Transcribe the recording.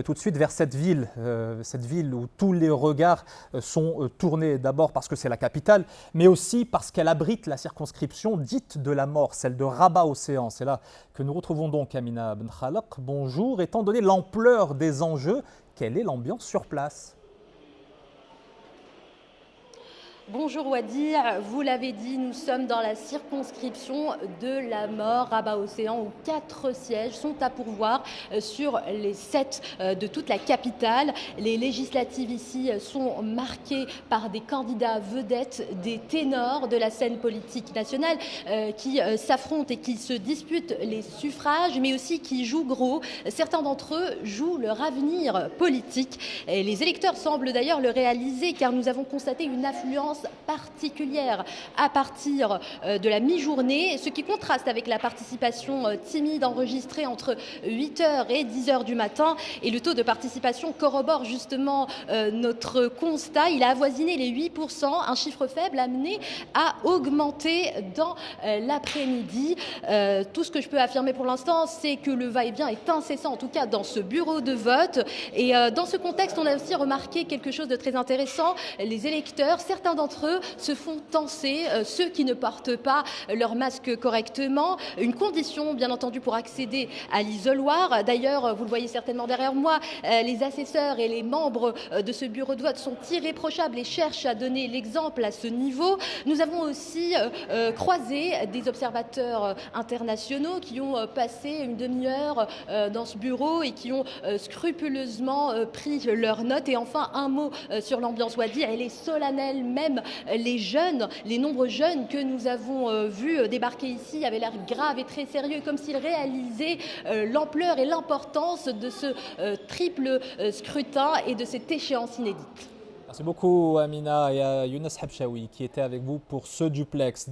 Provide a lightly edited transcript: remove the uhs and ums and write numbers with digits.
Tout de suite vers cette ville où tous les regards sont tournés, d'abord parce que c'est la capitale, mais aussi parce qu'elle abrite la circonscription dite de la mort, celle de Rabat-Océan. C'est là que nous retrouvons donc Amina Ben Khalaq. Bonjour, étant donné l'ampleur des enjeux, quelle est l'ambiance sur place ? Bonjour Wadir, vous l'avez dit, nous sommes dans la circonscription de la mort, Rabat-Océan, où 4 sièges sont à pourvoir sur les 7 de toute la capitale. Les législatives ici sont marquées par des candidats vedettes, des ténors de la scène politique nationale qui s'affrontent et qui se disputent les suffrages, mais aussi qui jouent gros. Certains d'entre eux jouent leur avenir politique. Et les électeurs semblent d'ailleurs le réaliser, car nous avons constaté une affluence particulière à partir de la mi-journée, ce qui contraste avec la participation timide enregistrée entre 8h et 10h du matin. Et le taux de participation corrobore justement notre constat. Il a avoisiné les 8%, un chiffre faible amené à augmenter dans l'après-midi. Tout ce que je peux affirmer pour l'instant, c'est que le va-et-vient est incessant, en tout cas dans ce bureau de vote. Et dans ce contexte, on a aussi remarqué quelque chose de très intéressant. Les électeurs, certains d'entre eux se font tancer, ceux qui ne portent pas leur masque correctement. Une condition, bien entendu, pour accéder à l'isoloir. D'ailleurs, vous le voyez certainement derrière moi, les assesseurs et les membres de ce bureau de vote sont irréprochables et cherchent à donner l'exemple à ce niveau. Nous avons aussi croisé des observateurs internationaux qui ont passé une demi-heure dans ce bureau et qui ont scrupuleusement pris leurs notes. Et enfin, un mot sur l'ambiance Wadir. Elle est solennelle, même les jeunes, les nombreux jeunes que nous avons vus débarquer ici avaient l'air graves et très sérieux, comme s'ils réalisaient l'ampleur et l'importance de ce triple scrutin et de cette échéance inédite. Merci beaucoup Amina et à Younes Habchaoui qui était avec vous pour ce duplex.